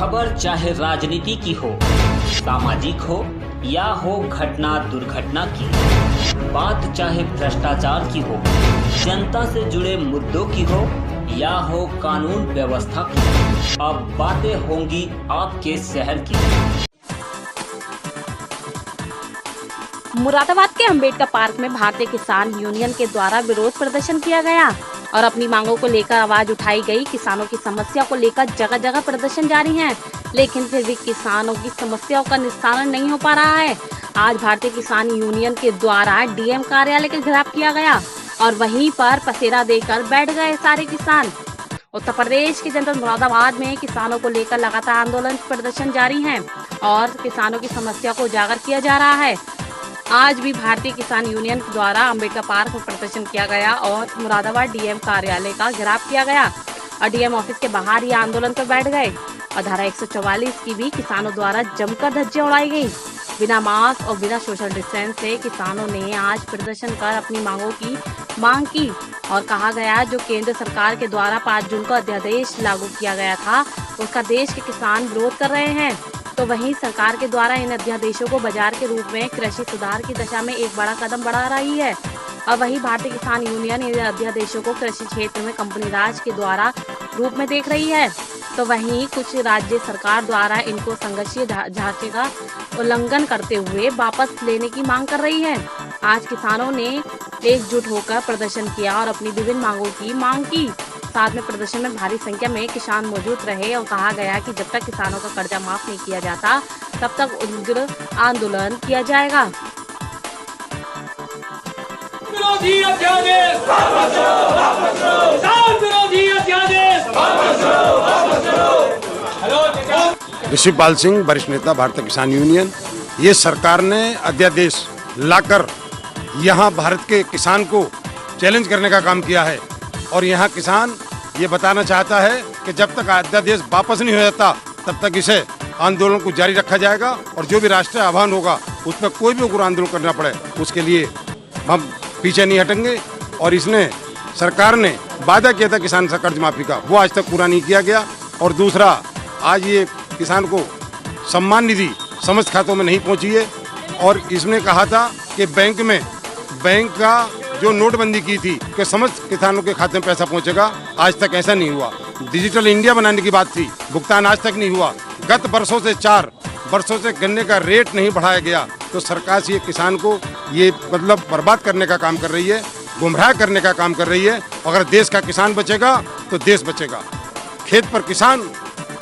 खबर चाहे राजनीति की हो, सामाजिक हो या हो घटना दुर्घटना की, बात चाहे भ्रष्टाचार की हो, जनता से जुड़े मुद्दों की हो या हो कानून व्यवस्था की, अब बातें होंगी आपके शहर की। मुरादाबाद के अंबेडकर पार्क में भारतीय किसान यूनियन के द्वारा विरोध प्रदर्शन किया गया और अपनी मांगों को लेकर आवाज उठाई गई। किसानों की समस्या को लेकर जगह जगह प्रदर्शन जारी है, लेकिन फिर भी किसानों की समस्याओं का निस्तारण नहीं हो पा रहा है। आज भारतीय किसान यूनियन के द्वारा डीएम कार्यालय का घेराव किया गया और वहीं पर पसेरा देकर बैठ गए सारे किसान। उत्तर प्रदेश के जनपद मुरादाबाद में किसानों को लेकर लगातार आंदोलन प्रदर्शन जारी है और किसानों की समस्या को उजागर किया जा रहा है। आज भी भारतीय किसान यूनियन द्वारा अंबेडकर पार्क में प्रदर्शन किया गया और मुरादाबाद डीएम कार्यालय का घेराव किया गया और डीएम ऑफिस के बाहर ही आंदोलन पर बैठ गए और धारा 144 की भी किसानों द्वारा जमकर धज्जियां उड़ाई गई। बिना मास्क और बिना सोशल डिस्टेंस से किसानों ने आज प्रदर्शन कर अपनी मांगों की मांग की और कहा गया जो केंद्र सरकार के द्वारा 5 जून को अध्यादेश लागू किया गया था उसका देश के किसान विरोध कर रहे हैं, तो वहीं सरकार के द्वारा इन अध्यादेशों को बाजार के रूप में कृषि सुधार की दिशा में एक बड़ा कदम बढ़ा रही है। और वहीं भारतीय किसान यूनियन इन अध्यादेशों को कृषि क्षेत्र में कंपनी राज के द्वारा रूप में देख रही है, तो वहीं कुछ राज्य सरकार द्वारा इनको संघर्षीय ढांचे का उल्लंघन करते हुए वापस लेने की मांग कर रही है। आज किसानों ने एकजुट होकर प्रदर्शन किया और अपनी विभिन्न मांगों की मांग की। साथ में प्रदर्शन में भारी संख्या में किसान मौजूद रहे और कहा गया कि जब तक किसानों का कर्जा माफ नहीं किया जाता तब तक उग्र आंदोलन किया जाएगा। विरोधी अध्यादेश वापस लो, वापस लो। किसान विरोधी अध्यादेश वापस लो, वापस लो। ऋषिपाल सिंह, वरिष्ठ नेता भारतीय किसान यूनियन। ये सरकार ने अध्यादेश लाकर यहाँ भारत के किसान को चैलेंज करने का काम किया है और यहाँ किसान ये बताना चाहता है कि जब तक अध्यादेश वापस नहीं हो जाता तब तक इसे आंदोलन को जारी रखा जाएगा और जो भी राष्ट्रीय आह्वान होगा उस पर कोई भी उग्र आंदोलन करना पड़े उसके लिए हम पीछे नहीं हटेंगे। और इसने सरकार ने वादा किया था किसान से कर्ज माफी का, वो आज तक पूरा नहीं किया गया। और दूसरा, आज ये किसान को सम्मान निधि समस्त खातों में नहीं पहुँची है और इसने कहा था कि बैंक का जो नोटबंदी की थी कि समस्त किसानों के खाते में पैसा पहुंचेगा, आज तक ऐसा नहीं हुआ। डिजिटल इंडिया बनाने की बात थी, भुगतान आज तक नहीं हुआ। गत वर्षों से 4 वर्षों से गन्ने का रेट नहीं बढ़ाया गया, तो सरकार से ये किसान को ये मतलब बर्बाद करने का काम कर रही है, गुमराह करने का काम कर रही है। अगर देश का किसान बचेगा तो देश बचेगा। खेत पर किसान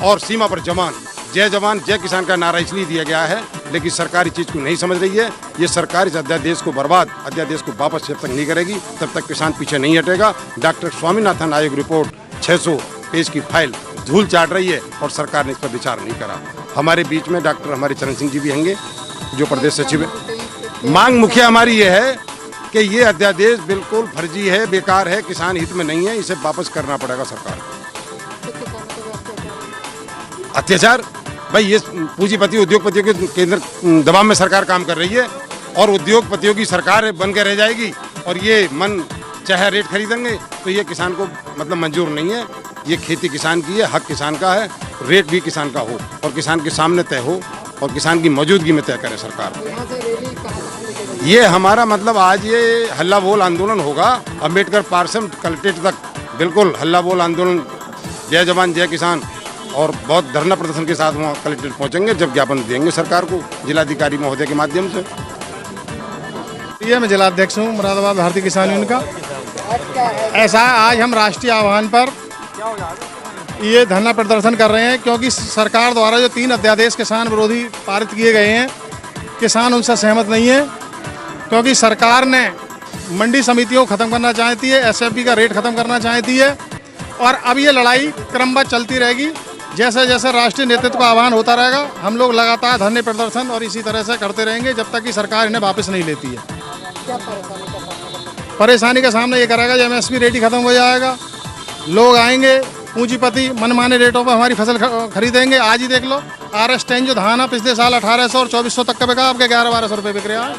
और सीमा पर जवान, जय किसान का नारा इसलिए दिया गया है, लेकिन सरकार इस चीज़ को नहीं समझ रही है। ये सरकार इस अध्यादेश को अध्यादेश को वापस जब तक नहीं करेगी तब तक किसान पीछे नहीं हटेगा। डॉक्टर स्वामीनाथन आयोग रिपोर्ट 600 पेज की फाइल धूल चाट रही है और सरकार ने इस पर विचार नहीं करा। हमारे बीच में डॉक्टर हमारे चरण सिंह जी भी होंगे जो प्रदेश सचिव है। मांग मुख्य हमारी ये है कि ये अध्यादेश बिल्कुल फर्जी है, बेकार है, किसान हित में नहीं है, इसे वापस करना पड़ेगा सरकार को। अत्याचार भाई, ये पूंजीपति उद्योगपतियों के केंद्र दबाव में सरकार काम कर रही है और उद्योगपतियों की सरकार बन के रह जाएगी और ये मन चाहे रेट खरीदेंगे तो ये किसान को मतलब मंजूर नहीं है। ये खेती किसान की है, हक किसान का है, रेट भी किसान का हो और किसान के सामने तय हो और किसान की मौजूदगी में तय करे सरकार। ये हमारा मतलब आज ये हल्ला बोल आंदोलन होगा अंबेडकर पार्क से कलेक्ट्रेट तक, बिल्कुल हल्ला बोल आंदोलन, जय जवान जय किसान, और बहुत धरना प्रदर्शन के साथ वहाँ कलेक्ट्रेट पहुँचेंगे जब ज्ञापन देंगे सरकार को जिलाधिकारी महोदय के माध्यम से। ये मैं जिलाध्यक्ष हूँ मुरादाबाद भारतीय किसान यूनियन का। ऐसा आज हम राष्ट्रीय आह्वान पर ये धरना प्रदर्शन कर रहे हैं क्योंकि सरकार द्वारा जो 3 अध्यादेश किसान विरोधी पारित किए गए हैं, किसान उनसे सहमत नहीं है क्योंकि सरकार ने मंडी समितियों को ख़त्म करना चाहती है, एसएफपी का रेट ख़त्म करना चाहती है और अब ये लड़ाई क्रमबद्ध चलती रहेगी। जैसे जैसे राष्ट्रीय नेतृत्व का आह्वान होता रहेगा हम लोग लगातार धरने प्रदर्शन और इसी तरह से करते रहेंगे जब तक कि सरकार इन्हें वापस नहीं लेती है। क्या परेशानी के सामने ये करेगा जब एमएसपी रेट ही खत्म हो जाएगा, लोग आएंगे, पूंजीपति मनमाने रेटों पर हमारी फसल खरीदेंगे। आज ही देख लो RS10 जो धान है पिछले साल 1800 और 2400 तक का बिका, आपके 1100-1200 रुपये बिक रहा है,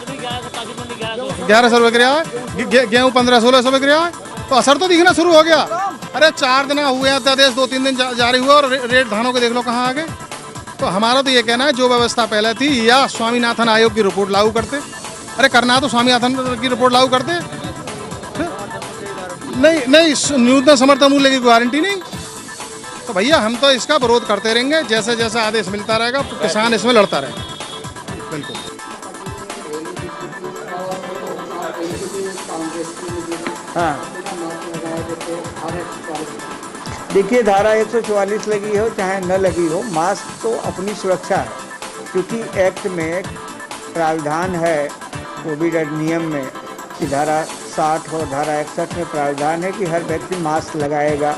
1100 रुपये बिक रहा है, गेहूँ 1500-1600 बिक रहा है, तो असर तो दिखना शुरू हो गया। अरे 4 दिन हुए अध्यादेश, 2-3 दिन जारी हुआ और रेट धानों के देख लो कहाँ आ गए। तो हमारा तो ये कहना है जो व्यवस्था पहले थी या स्वामीनाथन आयोग की रिपोर्ट लागू करते। अरे करना तो स्वामीनाथन की रिपोर्ट लागू करते। नहीं न्यूनतम समर्थन मूल्य की गारंटी नहीं। तो भैया हम तो इसका विरोध करते रहेंगे, जैसे जैसा आदेश मिलता रहेगा किसान इसमें लड़ता रहेगा। बिल्कुल। हाँ, देखिए धारा 144 लगी हो चाहे न लगी हो, मास्क तो अपनी सुरक्षा है, क्योंकि एक्ट में प्रावधान है कोविड अधिनियम में कि धारा 60 और धारा 61 में प्रावधान है कि हर व्यक्ति मास्क लगाएगा,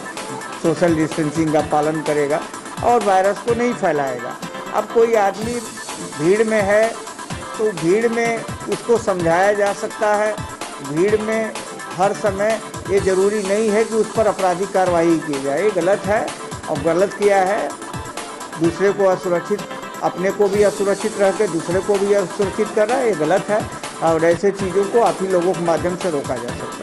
सोशल डिस्टेंसिंग का पालन करेगा और वायरस को नहीं फैलाएगा। अब कोई आदमी भीड़ में है तो भीड़ में उसको समझाया जा सकता है। भीड़ में हर समय ये ज़रूरी नहीं है कि उस पर आपराधिक कार्रवाई की जाए, ये गलत है और गलत किया है। दूसरे को असुरक्षित, अपने को भी असुरक्षित रह के दूसरे को भी असुरक्षित कर रहा है, ये गलत है और ऐसे चीज़ों को आप ही लोगों के माध्यम से रोका जा सकता है।